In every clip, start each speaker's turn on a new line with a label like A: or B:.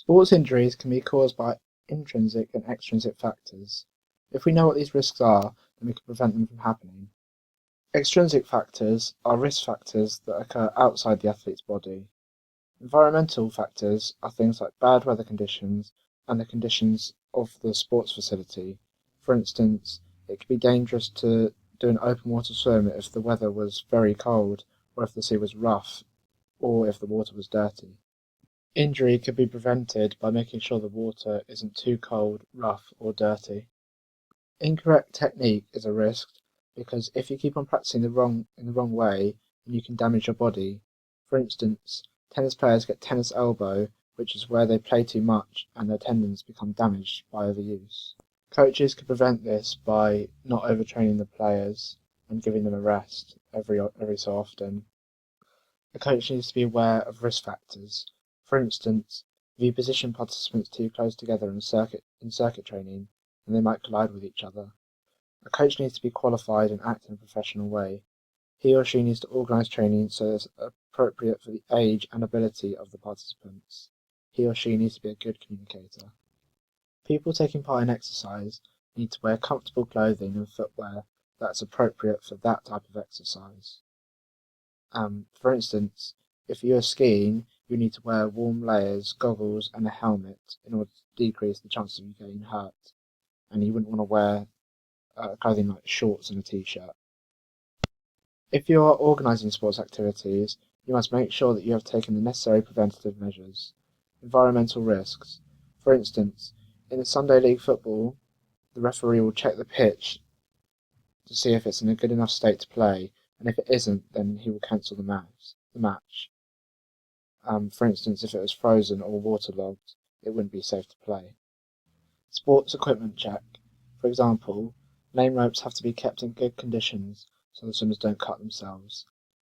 A: Sports injuries can be caused by intrinsic and extrinsic factors. If we know what these risks are, then we can prevent them from happening. Extrinsic factors are risk factors that occur outside the athlete's body. Environmental factors are things like bad weather conditions and the conditions of the sports facility. For instance, it could be dangerous to do an open water swim if the weather was very cold, or if the sea was rough, or if the water was dirty. Injury could be prevented by making sure the water isn't too cold, rough, or dirty. Incorrect technique is a risk because if you keep on practicing in the wrong way, then you can damage your body. For instance, tennis players get tennis elbow, which is where they play too much and their tendons become damaged by overuse. Coaches can prevent this by not overtraining the players and giving them a rest every so often. A coach needs to be aware of risk factors. For instance, if you position participants too close together in circuit training, then they might collide with each other. A coach needs to be qualified and act in a professional way. He or she needs to organise training so it's appropriate for the age and ability of the participants. He or she needs to be a good communicator. People taking part in exercise need to wear comfortable clothing and footwear that's appropriate for that type of exercise. For instance, if you're skiing, you need to wear warm layers, goggles, and a helmet in order to decrease the chances of you getting hurt. And you wouldn't want to wear clothing like shorts and a t-shirt. If you are organising sports activities, you must make sure that you have taken the necessary preventative measures. Environmental risks. For instance, in a Sunday league football, the referee will check the pitch to see if it's in a good enough state to play, and if it isn't, then he will cancel the match. For instance, if it was frozen or waterlogged, it wouldn't be safe to play. Sports equipment check. For example, lane ropes have to be kept in good conditions so the swimmers don't cut themselves.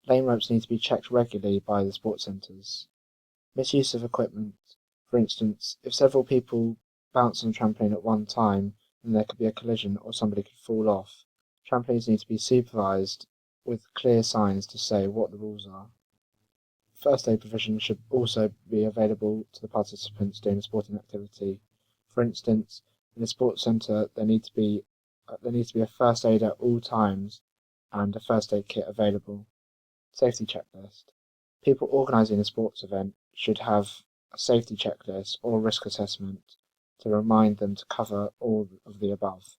A: Lane ropes need to be checked regularly by the sports centres. Misuse of equipment. For instance, if several people bounce on a trampoline at one time, then there could be a collision or somebody could fall off. Trampolines need to be supervised with clear signs to say what the rules are. First aid provision should also be available to the participants doing a sporting activity. For instance, in a sports centre, there needs to be a first aid at all times and a first aid kit available. Safety checklist. People organising a sports event should have a safety checklist or risk assessment to remind them to cover all of the above.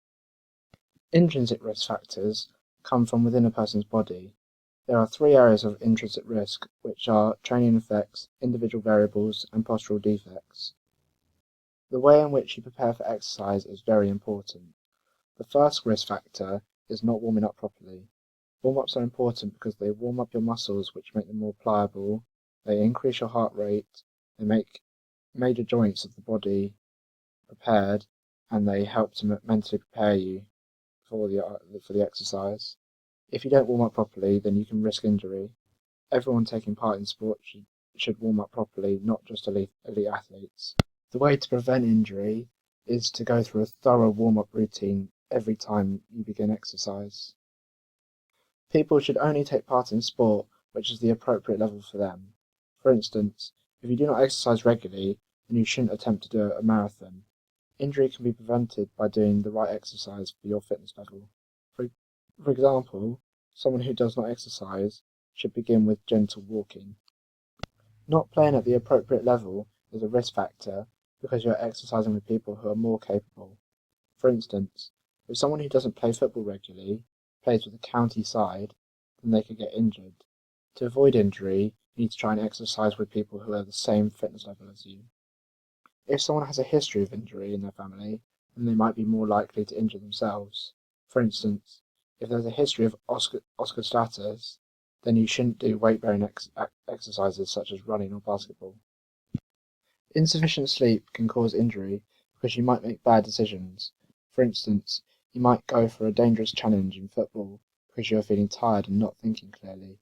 A: Intrinsic risk factors come from within a person's body. There are three areas of intrinsic risk, which are training effects, individual variables, and postural defects. The way in which you prepare for exercise is very important. The first risk factor is not warming up properly. Warm-ups are important because they warm up your muscles, which make them more pliable, they increase your heart rate, they make major joints of the body prepared, and they help to mentally prepare you for the exercise. If you don't warm up properly, then you can risk injury. Everyone taking part in sport should warm up properly, not just elite athletes. The way to prevent injury is to go through a thorough warm-up routine every time you begin exercise. People should only take part in sport which is the appropriate level for them. For instance, if you do not exercise regularly, then you shouldn't attempt to do a marathon. Injury can be prevented by doing the right exercise for your fitness level. For example, someone who does not exercise should begin with gentle walking. Not playing at the appropriate level is a risk factor because you are exercising with people who are more capable. For instance, if someone who doesn't play football regularly plays with a county side, then they could get injured. To avoid injury, you need to try and exercise with people who are the same fitness level as you. If someone has a history of injury in their family, then they might be more likely to injure themselves. For instance, if there's a history of osgood-status, then you shouldn't do weight-bearing exercises such as running or basketball. Insufficient sleep can cause injury because you might make bad decisions. For instance, you might go for a dangerous challenge in football because you are feeling tired and not thinking clearly.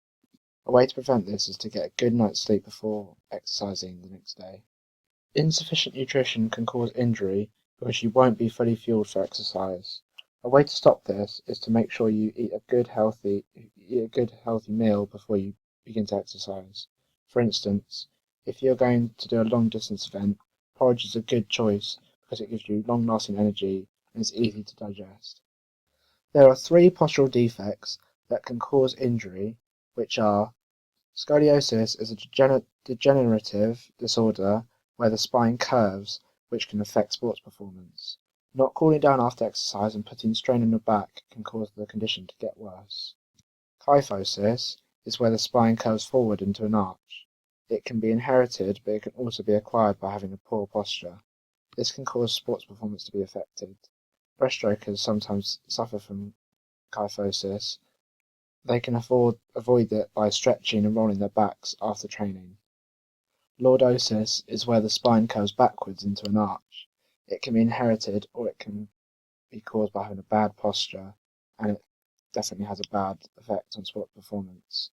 A: A way to prevent this is to get a good night's sleep before exercising the next day. Insufficient nutrition can cause injury because you won't be fully fueled for exercise. A way to stop this is to make sure you eat a good healthy meal before you begin to exercise. For instance, if you're going to do a long distance event, porridge is a good choice because it gives you long-lasting energy and is easy to digest. There are 3 postural defects that can cause injury, which are: scoliosis is a degenerative disorder where the spine curves, which can affect sports performance. Not cooling down after exercise and putting strain on your back can cause the condition to get worse. Kyphosis is where the spine curves forward into an arch. It can be inherited, but it can also be acquired by having a poor posture. This can cause sports performance to be affected. Breaststrokers sometimes suffer from kyphosis. They can avoid it by stretching and rolling their backs after training. Lordosis is where the spine curves backwards into an arch. It can be inherited or it can be caused by having a bad posture, and it definitely has a bad effect on sport performance.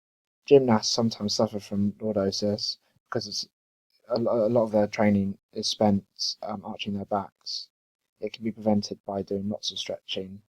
A: Gymnasts sometimes suffer from lordosis because a lot of their training is spent arching their backs. It can be prevented by doing lots of stretching